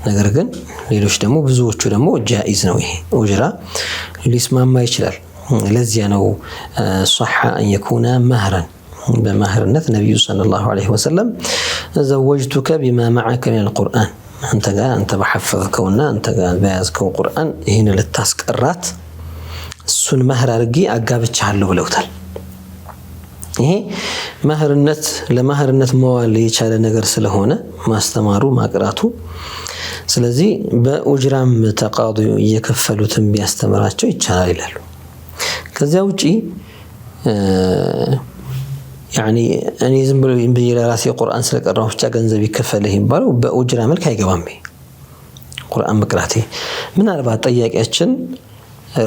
ነገር ግን ሌሎች ደግሞ ብዙዎቹ ደግሞ ጃኢዝ ነው። ይሄ ኡጅራ ሊስማማ ይችላል። ለዚያ ነው ሷሐ አን የኩነ መህረን በመህርነት ነብዩ ሰለላሁ ዐለይሂ ወሰለም ዘወጅቱከ ቢማ መዐከ ሚነል ቁርአን አንተ በሐፈዝከውና አንተ ጋር በያዝከው ቁርአን ይሄን ልታስቀራት እሱን መህር አድርጌ አጋብቻለሁ ብለውታል። ይሄ መህርነት ለመህርነት መዋል የቻለ ነገር ስለሆነ ማስተማሩ ማቅራቱ፣ ስለዚህ በኡጅራም ተቃዱ እየከፈሉትን ቢያስተምራቸው ይቻላል ይላሉ። ከዚያ ውጪ ያኒ እኔ ዝም ብሎ በየራሴ ቁርአን ስለቀራሁ ብቻ ገንዘብ ይከፈልህ ይባለው በኡጅራ መልክ አይገባም። ቁርአን መቅራቴ ምናልባት ጠያቂያችን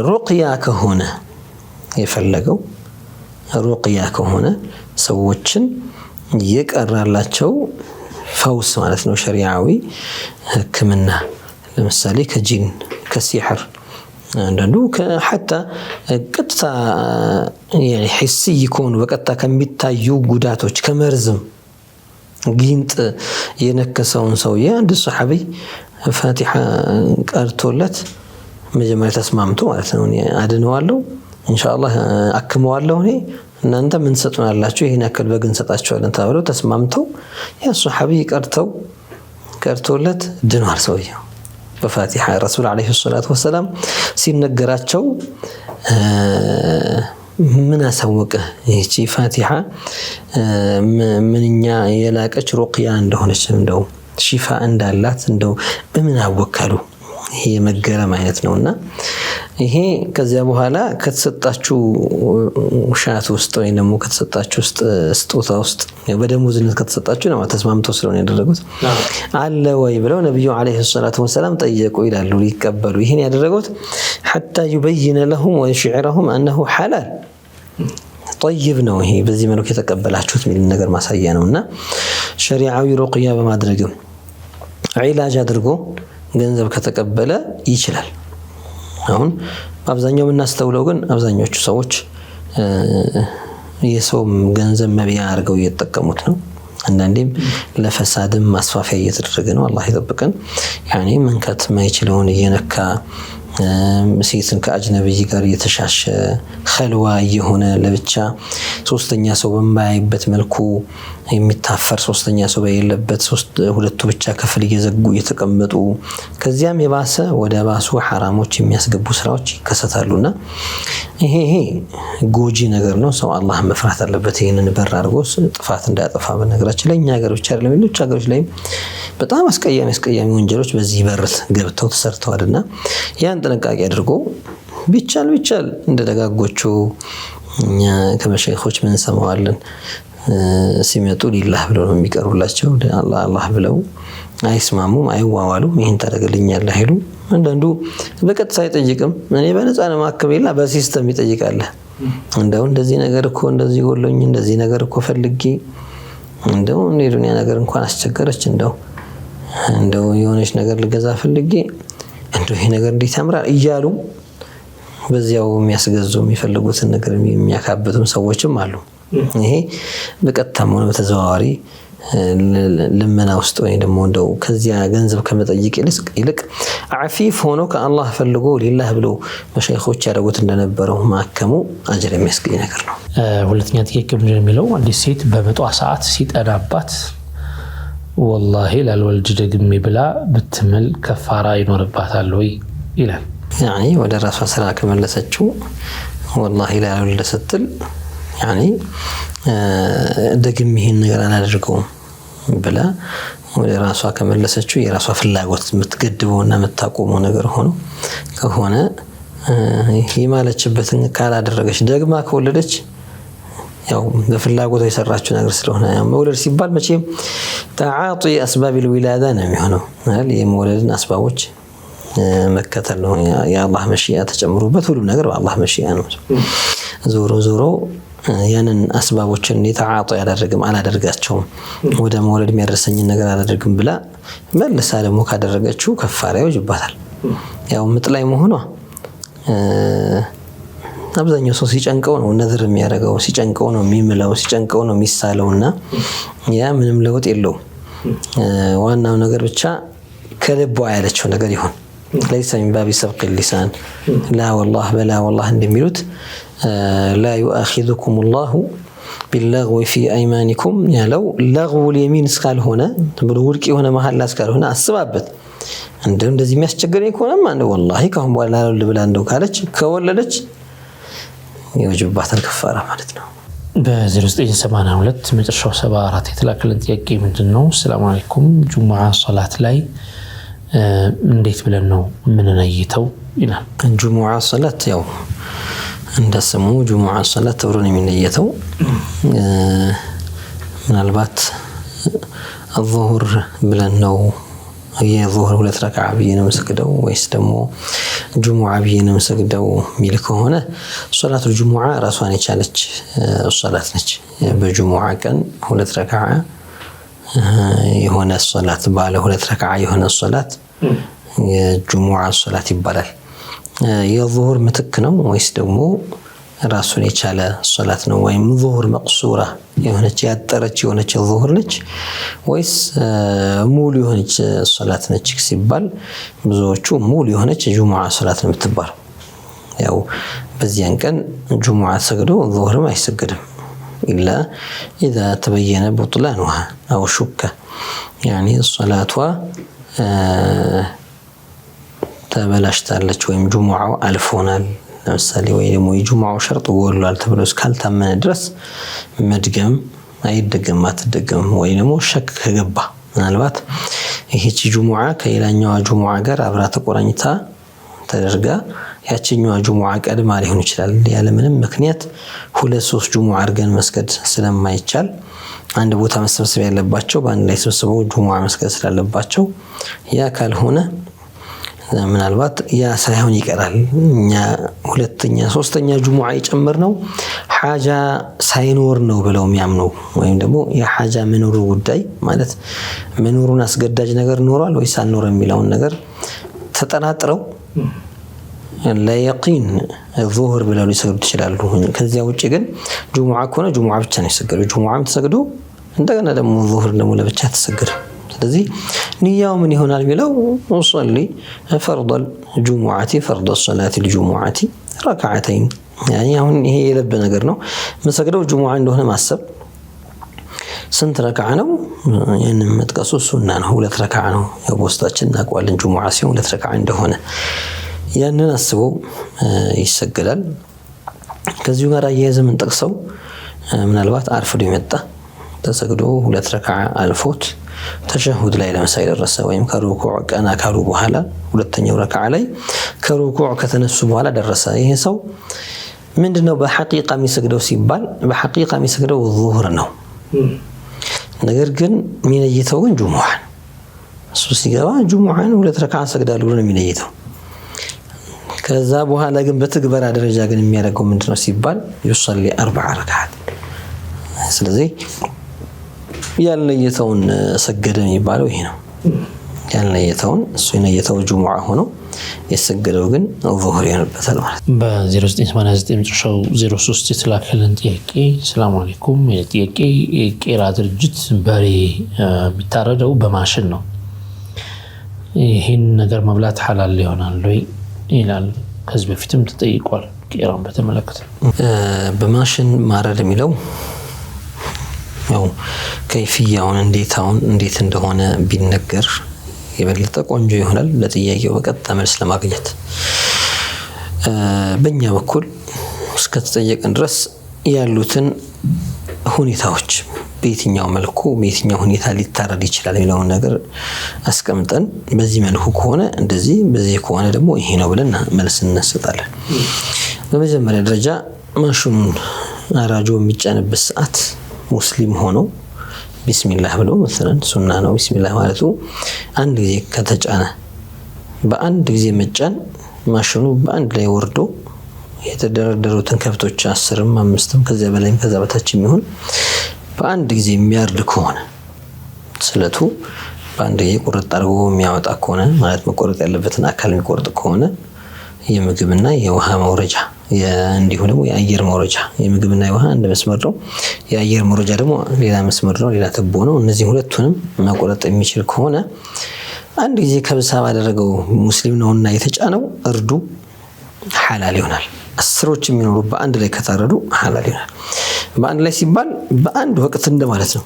ሩቅያ ከሆነ የፈለገው ሩቅያ ከሆነ ሰዎችን የቀራላቸው ፈውስ ማለት ነው፣ ሸሪዓዊ ህክምና ለምሳሌ ከጂን ከሲሕር አንዳንዱ حتى ቀጥታ يعني حسي يكون በቀጥታ ከሚታዩ ጉዳቶች ከመርዝም ጊንጥ የነከሰውን ሰውዬ አንድ ሱሐቢ ፋቲሃ ቀርቶለት መጀመሪያ ተስማምቶ ማለት ነው አድነዋለሁ ኢንሻአላህ አክመዋለሁ እኔ እናንተ ምን ሰጡናላችሁ ይሄን ያክል በግን ሰጣችኋለን ተብለው ተስማምተው ያ ሱሐቢ ቀርተው ቀርቶለት ድኗል ሰውየው በፋቲሃ። ረሱል አለይሂ ሰላቱ ወሰላም ሲነገራቸው ምን አሳወቀ ይህቺ ፋቲሃ ምንኛ የላቀች ሩቅያ እንደሆነች እንደው ሺፋ እንዳላት እንደው በምን አወካሉ? ይሄ መገረም አይነት ነውና ይሄ ከዚያ በኋላ ከተሰጣችሁ ሻት ውስጥ ወይ ደግሞ ከተሰጣችሁ ውስጥ ስጦታ ውስጥ በደሞዝነት ከተሰጣችሁ ነው ተስማምተው ስለሆነ ያደረጉት አለ ወይ ብለው ነብዩ አለይሂ ሰላቱ ወሰላም ጠየቁ ይላሉ። ሊቀበሉ ይሄን ያደረጉት حتى يبين لهم ويشعرهم انه حلال طيب ነው። ይሄ በዚህ መልኩ የተቀበላችሁት ምን ነገር ማሳያ ነውና ሸሪዓዊ ሩቅያ በማድረግም ዒላጅ አድርጎ ገንዘብ ከተቀበለ ይችላል። አሁን አብዛኛው እናስተውለው ግን አብዛኞቹ ሰዎች የሰው ገንዘብ መብያ አድርገው እየተጠቀሙት ነው። አንዳንዴም ለፈሳድም ማስፋፊያ እየተደረገ ነው። አላህ ይጠብቀን። ያኔ መንካት ማይችለውን እየነካ ሴትን ከአጅነብይ ጋር እየተሻሸ ኸልዋ የሆነ ለብቻ ሶስተኛ ሰው በማያይበት መልኩ የሚታፈር ሶስተኛ ሰው በየለበት ሁለቱ ብቻ ክፍል እየዘጉ እየተቀመጡ ከዚያም የባሰ ወደ ባሱ ሐራሞች የሚያስገቡ ስራዎች ይከሰታሉና ይሄ ጎጂ ነገር ነው። ሰው አላህ መፍራት አለበት። ይሄንን በር አድርጎ ጥፋት እንዳያጠፋ በነገራችን ላይ እኛ ሀገር ብቻ አይደለም ሌሎች ሀገሮች ላይ በጣም አስቀያሚ ወንጀሎች በዚህ በር ገብተው ተሰርተዋልና ያን ጥንቃቄ አድርጎ ቢቻል እንደ ደጋጎቹ እኛ ከመሸይኾች ምን ሰማዋለን ሲመጡ ሊላህ ብለው ነው የሚቀርቡላቸው። አላህ ብለው አይስማሙም አይዋዋሉም። ይሄን ታደርግልኛለህ አይሉ። አንዳንዱ በቀጥታ አይጠይቅም። እኔ በነፃ ነው ማከበላ በሲስተም ይጠይቃል። እንደዚህ ነገር እኮ እንደዚህ ጎሎኝ እንደዚህ ነገር እኮ ፈልጌ እንደ ዱንያ ነገር እንኳን አስቸገረች እንደው የሆነች ነገር ልገዛ ፈልጌ እንደው ይሄ ነገር እንዴት ያምራል እያሉ በዚያው የሚያስገዙ የሚፈልጉትን ነገር የሚያካብቱም ሰዎችም አሉ። ይሄ በቀጥታም ሆነ በተዘዋዋሪ ልመና ውስጥ ወይ ደግሞ እንደው ከዚያ ገንዘብ ከመጠየቅ ይልቅ አፊፍ ሆኖ ከአላህ ፈልጎ ሊላህ ብሎ መሸይኾች ያደረጉት እንደነበረው ማከሙ አጅር የሚያስገኝ ነገር ነው። ሁለተኛ ጥያቄ ምንድነው የሚለው አንዲት ሴት በመጧ ሰዓት ሲጠናባት ወላሂ ላልወልድ ደግሜ ብላ ብትምል ከፋራ ይኖርባታል ወይ ይላል። ያኒ ወደ ራሷ ስራ ከመለሰችው ወላሂ ላልወልድ ስትል ያኒ ደግሜ ይሄን ነገር አላደርገውም ብላ ወደ ራሷ ከመለሰችው የራሷ ፍላጎት የምትገድበውና የምታቆመው ነገር ሆኖ ከሆነ ይማለችበትን ካላደረገች ደግማ ከወለደች ያው በፍላጎቷ የሰራችው ነገር ስለሆነ መውለድ ሲባል መቼም ተዓጢ አስባብ الولاده ነው የሚሆነው አይደል? የመውለድን አስባቦች መከተል ነው። የአላህ መሽያ ተጨምሮበት ሁሉ ነገር በአላህ መሽያ ነው። ዞሮ ያንን አስባቦችን የተዓጢ አላደርጋቸውም ወደ መውለድ የሚያደርሰኝ ነገር አላደርግም ብላ መልሳ ደግሞ ካደረገችው ከፋራ ይወጅባታል። ያው ምጥላይ መሆኗ አብዛኛው ሰው ሲጨንቀው ነው ነዝር የሚያደርገው፣ ሲጨንቀው ነው የሚምለው፣ ሲጨንቀው ነው የሚሳለውና ያ ምንም ለውጥ የለውም። ዋናው ነገር ብቻ ከልቧ ያለችው ነገር ይሁን። ليس من باب سبق اللسان لا والله بلا والله እንደሚሉት لا يؤاخذكم الله باللغو في ايمانكم ያለው لغو اليمين እስካልሆነ ብሎ ውድቅ የሆነ መሐላ እስካልሆነ አስባበት እንደዚህ የሚያስቸግረኝ ከሆነማ እንደው والله ካሁን በኋላ ብላ እንደው ካለች ከወለደች የወጅባታል ከፋራ ማለት ነው። በ0982 መጨረሻው 74 የተላከልን ጥያቄ ምንድነው? ሰላም አለይኩም ጁሙዓ ሶላት ላይ እንዴት ብለን ነው የምንነይተው ይላል። ጁሙዓ ሶላት ያው እንደስሙ ጁሙዓ ሶላት ተብሎ ነው የሚነየተው። ምናልባት الظهر ብለን ነው የዙህር 2 ረካዓ ብዬ ነው መስገደው ወይስ ደግሞ ጁሙዓ ብዬ ነው መስገደው ሚል ከሆነ ሶላቱ ጁሙዓ ራሷን የቻለች ሶላት ነች። በጁሙዓ ቀን 2 ረካዓ የሆነ ሶላት ባለ 2 ረካዓ የሆነ ሶላት የጁሙዓ ሶላት ይባላል። የዙህር ምትክ ነው ወይስ ደግሞ ራሱን የቻለ ሶላት ነው? ወይም ዙህር መቅሱራ የሆነች ያጠረች የሆነች ዙህር ነች ወይስ ሙሉ የሆነች ሶላት ነች ሲባል ብዙዎቹ ሙሉ የሆነች ጁሙዓ ሶላት ነው የምትባለው። ያው በዚያን ቀን ጁሙዓ ሰግዶ ዙህርም አይሰገድም። إلا إذا تبين بطلانها أو شك يعني الصلاة تبلشتالج ويم جمعة ألفونال ለምሳሌ ወይ ደግሞ የጁማው ሸርጥ ወሏል ተብሎ እስካልታመነ ድረስ መድገም አይደገም አትደገም ወይ ደግሞ ሸክ ከገባ ምናልባት ይህች ጁሙዓ ከሌላኛው ጁሙዓ ጋር አብራ ተቆራኝታ ተደርጋ ያቺኛው ጁሙዓ ቀድማ ሊሆን ይችላል ያለ ምንም ምክንያት ሁለት ሶስት ጁሙዓ አድርገን መስገድ ስለማይቻል አንድ ቦታ መሰብሰብ ያለባቸው በአንድ ላይ ተሰብስበው ጁሙዓ መስገድ ስላለባቸው ያ ካልሆነ ምናልባት ያ ሳይሆን ይቀራል እኛ ሁለተኛ ሶስተኛ ጁሙዓ ይጨምርነው ሐጃ ሳይኖር ነው ብለው የሚያምኑ ወይም ደግሞ የሐጃ መኖሩ ጉዳይ ማለት መኖሩን አስገዳጅ ነገር ኖሯል ወይስ አልኖረም የሚለውን ነገር ተጠራጥረው ለየቂን الظهر ብለው ሊሰግዱ ይችላሉ ከዚያ ውጪ ግን ጁሙዓ ከሆነ ጁሙዓ ብቻ ነው ይሰገዱ ጁሙዓም ተሰግዶ እንደገና ደግሞ الظهر ደግሞ ለብቻ ተሰገደ ስለዚህ ንያው ምን ይሆናል ቢለው ወصلي فرض الجمعه فرض الصلاه الجمعه ركعتين يعني አሁን ይሄ የለበ ነገር ነው መሰግደው ጁሙዓ እንደሆነ ማሰብ ስንት ረካዓ ነው ያንን መጥቀሱ ሱና ነው ሁለት ረካዓ ነው የቦስታችን እናቋለን ጁሙዓ ሲሆን ሁለት ረካዓ እንደሆነ ያንን አስበው ይሰገዳል ከዚሁ ጋር ያየዘምን ጠቅሰው ምናልባት አርፍዶ ይመጣ ተሰግዶ ሁለት ረካዓ አልፎት ተሸሁድ ላይ ለምሳሌ ደረሰ ወይም ከሩኩዕ ቀና ካሉ በኋላ ሁለተኛው ረካዓ ላይ ከሩኩዕ ከተነሱ በኋላ ደረሰ ይሄ ሰው ምንድነው በሐቂቃ የሚሰግደው ሲባል በሐቂቃ የሚሰግደው الظهر ነው ነገር ግን የሚነይተው ግን ጁሙዓ እሱ ሲገባ ጁሙዓን ሁለት ረካዓ ሰግዳለሁ ነው የሚነይተው ከዛ በኋላ ግን በትግበራ ደረጃ ግን የሚያደርገው ምንድነው ሲባል يصلي 4 ركعات ስለዚህ ያልነየተውን ሰገደ የሚባለው ይሄ ነው ያልነየተውን እሱ የነየተው ጁሙዓ ሆኖ የሰገደው ግን الظهر ይሆንበታል ማለት በ0989 መጨረሻው 03 የተላከልን ጥያቄ ሰላም አለይኩም የጥያቄ የቄራ ድርጅት በሬ የሚታረደው በማሽን ነው ይሄን ነገር መብላት ሐላል ይሆናል ወይ ይላል ከዚህ በፊትም ተጠይቋል ቄራን በተመለከተ በማሽን ማረድ የሚለው ያው ከይፍያውን እንዴት እንደሆነ ቢነገር የበለጠ ቆንጆ ይሆናል ለጥያቄው በቀጥታ መልስ ለማግኘት በእኛ በኩል እስከ ተጠየቀን ድረስ ያሉትን ሁኔታዎች በየትኛው መልኩ በየትኛው ሁኔታ ሊታረድ ይችላል የሚለውን ነገር አስቀምጠን በዚህ መልኩ ከሆነ እንደዚህ በዚህ ከሆነ ደግሞ ይሄ ነው ብለን መልስ እንሰጣለን በመጀመሪያ ደረጃ ማሽኑን አራጆ የሚጫንበት ሰዓት ሙስሊም ሆኖ ቢስሚላህ ብሎ መሰለን ሱና ነው ቢስሚላህ ማለቱ አንድ ጊዜ ከተጫነ በአንድ ጊዜ መጫን ማሽኑ በአንድ ላይ ወርዶ የተደረደሩትን ከብቶች 10ም 5ም ከዚያ በላይም ከዛ በታችም ይሁን በአንድ ጊዜ የሚያርድ ከሆነ ስለቱ በአንድ ጊዜ ቁርጥ አድርጎ የሚያወጣ ከሆነ ማለት መቆረጥ ያለበትን አካል የሚቆርጥ ከሆነ የምግብና የውሃ መውረጃ እንዲሁ ደግሞ የአየር መውረጃ የምግብና የውሃ አንድ መስመር ነው የአየር መውረጃ ደግሞ ሌላ መስመር ነው ሌላ ተቦ ነው እነዚህ ሁለቱንም መቆረጥ የሚችል ከሆነ አንድ ጊዜ ከብሳ ባደረገው ሙስሊም ነውና የተጫነው እርዱ ሐላል ይሆናል አስሮች የሚኖሩ በአንድ ላይ ከታረዱ ሐላል ይሆናል በአንድ ላይ ሲባል በአንድ ወቅት እንደማለት ነው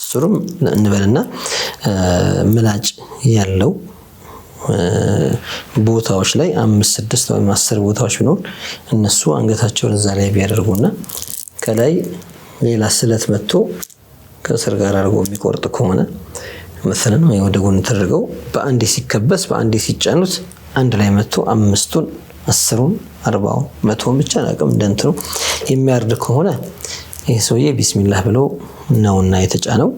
ሱሩም እንበልና ምላጭ ያለው ቦታዎች ላይ 5-6 ወይም 10 ቦታዎች ቢኖር እነሱ አንገታቸውን እዛ ላይ ቢያደርጉና ከላይ ሌላ ስለት መጥቶ ከስር ጋር አድርጎ የሚቆርጥ ከሆነ مثلا ወደ ጎን ተደርገው በአንዴ ሲከበስ በአንዴ ሲጫኑት አንድ ላይ መጥቶ 5ቱን 10ን 40ን 100ን ብቻ አቅም እንደንትሩ የሚያርድ ከሆነ ይሄ ሰውዬ ቢስሚላህ ብሎ ነውና የተጫነው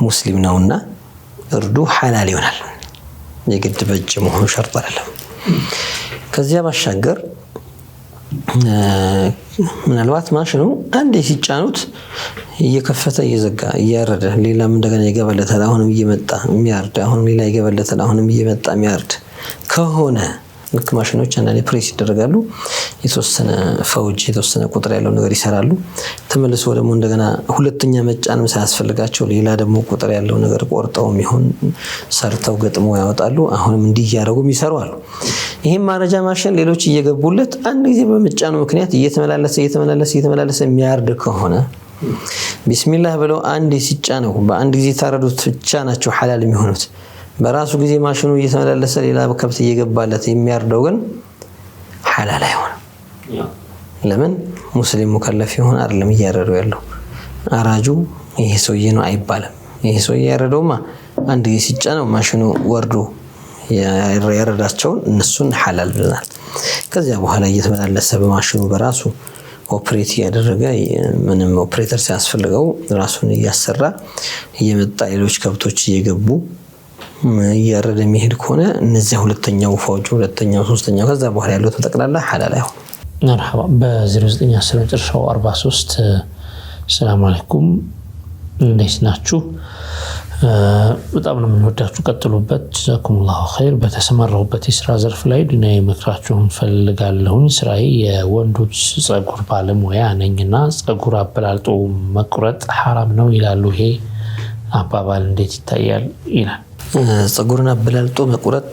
ሙስሊም ነውና እርዱ ሐላል ይሆናል የግድ በእጅ መሆኑ ሸርጥ አይደለም ከዚያ ባሻገር ምናልባት ማሽኑ አንዴ ሲጫኑት እየከፈተ እየዘጋ እያረደ ሌላም እንደገና ይገበለታል አሁንም እየመጣ የሚያርድ አሁንም ሌላ ይገበለታል አሁንም እየመጣ የሚያርድ ከሆነ ልክ ማሽኖች አንዳንዴ ፕሬስ ይደረጋሉ የተወሰነ ፈውጅ የተወሰነ ቁጥር ያለው ነገር ይሰራሉ ተመልሶ ደግሞ እንደገና ሁለተኛ መጫንም ሳያስፈልጋቸው ሌላ ደግሞ ቁጥር ያለው ነገር ቆርጠው ይሁን ሰርተው ገጥሞ ያወጣሉ አሁንም እንዲህ ያረጉም ይሰራሉ ይሄን ማረጃ ማሽን ሌሎች እየገቡለት አንድ ጊዜ በመጫኑ ምክንያት እየተመላለሰ የሚያርድ ከሆነ ቢስሚላህ ብለው አንድ ሲጫነው በአንድ ጊዜ ታረዱት ብቻ ናቸው ሐላል የሚሆኑት። በራሱ ጊዜ ማሽኑ እየተመላለሰ ሌላ ከብት እየገባለት የሚያርደው ግን ሐላል አይሆንም። ለምን ሙስሊም ሙከለፍ ይሆን አይደለም እያረደው ያለው አራጁ ይሄ ሰውዬ ነው አይባልም። ይሄ ሰውዬ ያረደውማ አንድ ጊዜ ሲጫነው ማሽኑ ወርዶ ያረዳቸውን እነሱን ሐላል ብለናል። ከዚያ በኋላ እየተመላለሰ በማሽኑ በራሱ ኦፕሬት ያደረገ ምንም ኦፕሬተር ሲያስፈልገው ራሱን እያሰራ እየመጣ ሌሎች ከብቶች እየገቡ እያረደ የሚሄድ ከሆነ እነዚያ ሁለተኛው ፈውጁ ሁለተኛው ሶስተኛው ከዛ በኋላ ያለው ተጠቅላላ ሐላል አይሆን። مرحبا በ0910 መጨረሻው 43 ሰላም አለይኩም እንዴት ናችሁ? በጣም ነው የምንወዳችሁ ቀጥሉበት ጀዛኩሙላሁ ኸይር። በተሰማራሁበት የስራ ዘርፍ ላይ ዲናዊ ምክራችሁን ፈልጋለሁ። ስራዬ የወንዶች ጸጉር ባለሙያ ነኝና ጸጉር አበላልጦ መቁረጥ ሐራም ነው ይላሉ። ይሄ አባባል እንዴት ይታያል ይላል። ጸጉርን አበላልጦ መቁረጥ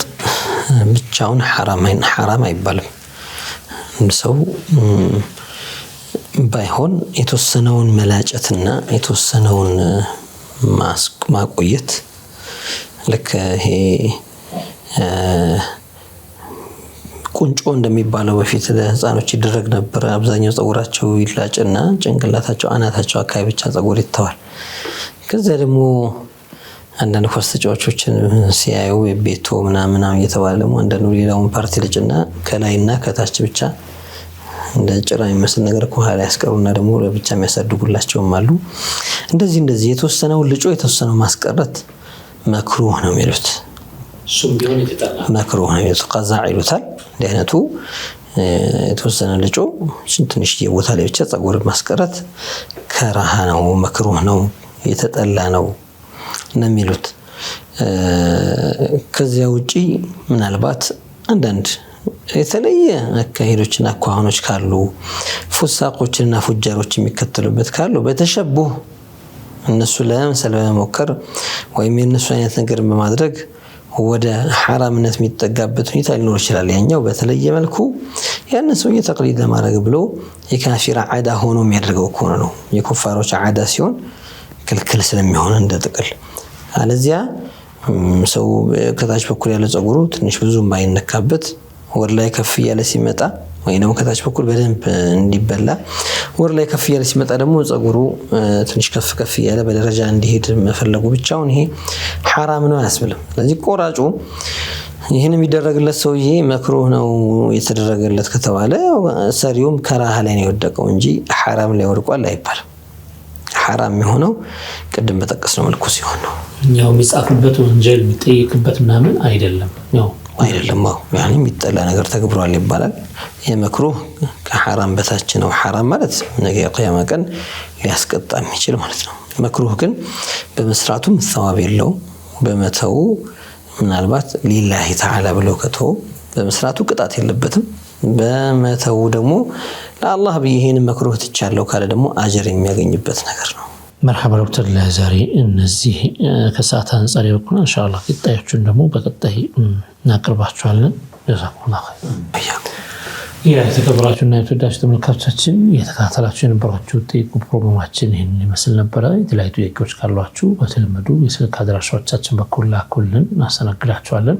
ብቻውን ሐራም አይባልም። ሰው ባይሆን የተወሰነውን መላጨትና የተወሰነውን ማቆየት ልክ ይሄ ቁንጮ እንደሚባለው በፊት ለህፃኖች ይደረግ ነበር። አብዛኛው ጸጉራቸው ይላጭና ጭንቅላታቸው አናታቸው አካባቢ ብቻ ጸጉር ይተዋል። ከዛ ደግሞ አንዳንድ ኳስ ተጫዋቾችን ሲያዩ ቤቶ ምናምን እየተባለ ደግሞ አንዳንዱ ሌላውን ፓርቲ ልጭና ከላይና ከታች ብቻ እንደ ጭራ የሚመስል ነገር ከኋላ ያስቀሩና ደግሞ ለብቻ የሚያሳድጉላቸውም አሉ። እንደዚህ የተወሰነውን ልጮ የተወሰነው ማስቀረት መክሩህ ነው የሚሉት። እሱም ቢሆን ይተጣላ መክሩህ ነው የሚሉት ቀዛ ይሉታል። እንዲህ አይነቱ የተወሰነ ልጮ ትንሽ ቦታ ላይ ብቻ ጸጉር ማስቀረት ከራሃ ነው፣ መክሩህ ነው፣ የተጠላ ነው የሚሉት። ከዚያ ውጪ ምናልባት አንዳንድ የተለየ አካሄዶችና አኳኋኖች ካሉ ፉሳቆችና ፉጃሮች የሚከተሉበት ካሉ በተሸቡህ እነሱ ለመምሰል በመሞከር ወይም የነሱ አይነት ነገር በማድረግ ወደ ሐራምነት የሚጠጋበት ሁኔታ ሊኖር ይችላል። ያኛው በተለየ መልኩ ያን ሰውዬ ተቅሊድ ለማድረግ ብሎ የካፊር ዓዳ ሆኖ የሚያደርገው ከሆነ ነው። የኩፋሮች ዓዳ ሲሆን ክልክል ስለሚሆን እንደ ጥቅል አለዚያ ሰው ከታች በኩል ያለው ጸጉሩ ትንሽ ብዙም ባይነካበት ወር ላይ ከፍ ያለ ሲመጣ ወይ ነው ከታች በኩል በደንብ እንዲበላ ወር ላይ ከፍ ያለ ሲመጣ ደግሞ ጸጉሩ ትንሽ ከፍ ያለ በደረጃ እንዲሄድ መፈለጉ ብቻውን ይሄ ሐራም ነው አያስብልም። ስለዚህ ቆራጩ ይሄን የሚደረግለት ሰውዬ መክሩህ ነው የተደረገለት ከተባለ ሰሪውም ከራህ ላይ ነው የወደቀው እንጂ ሐራም ላይ ወድቋል አይባልም። ሐራም የሚሆነው ቅድም በጠቀስነው መልኩ ሲሆን ነው። ያው የሚጻፍበት ወንጀል የሚጠይቅበት ምናምን አይደለም። ያኔ የሚጠላ ነገር ተግብሯል ይባላል። የመክሩህ ከሐራም በታች ነው። ሐራም ማለት ነገ የቂያማ ቀን ሊያስቀጣ የሚችል ማለት ነው። መክሩህ ግን በመስራቱ ሰዋብ የለው፣ በመተው ምናልባት ሊላሂ ተዓላ ብሎ ከተው በመስራቱ ቅጣት የለበትም። በመተው ደግሞ ለአላህ ይሄን መክሩህ ትቻለው ካለ ደግሞ አጅር የሚያገኝበት ነገር ነው። መርሐባ ዶክተር፣ ለዛሬ እነዚህ ከሰዓት አንፃር ይወኩና ኢንሻአላህ ቀጣዮቹን ደግሞ በቀጣይ እናቀርባቸዋለን። ጀዛኩሙላህ ኸይር። የተከበራችሁና የተወዳችሁ ተመልካቾቻችን የተከታተላችሁ የነበራችሁ ጥቂት ፕሮግራማችን ይህን ይመስል ነበረ። የተለያዩ ጥያቄዎች ካሏችሁ በተለመዱ የስልክ አድራሻዎቻችን በኩል ላኩልን፣ እናስተናግዳችኋለን።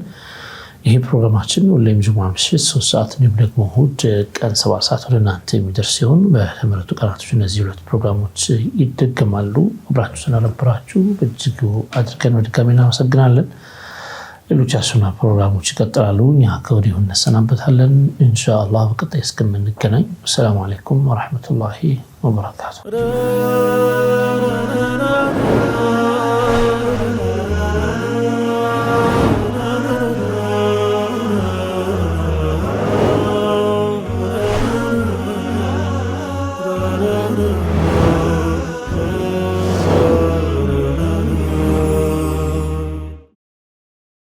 ይህ ፕሮግራማችን ሁሌም ጁሙዓ ምሽት 3 ሰዓት እንዲሁም ደግሞ እሁድ ቀን 7 ሰዓት ወደ እናንተ የሚደርስ ሲሆን በተመረጡ ቀናቶች እነዚህ ሁለት ፕሮግራሞች ይደገማሉ። አብራችሁ ስለነበራችሁ በእጅጉ አድርገን በድጋሚ እናመሰግናለን። ሌሎች አሱና ፕሮግራሞች ይቀጥላሉ። እኛ ከወዲሁ እንሰናበታለን። ኢንሻአላህ በቀጣይ እስከምንገናኝ ሰላም አለይኩም ወራህመቱላሂ ወበረካቱሁ።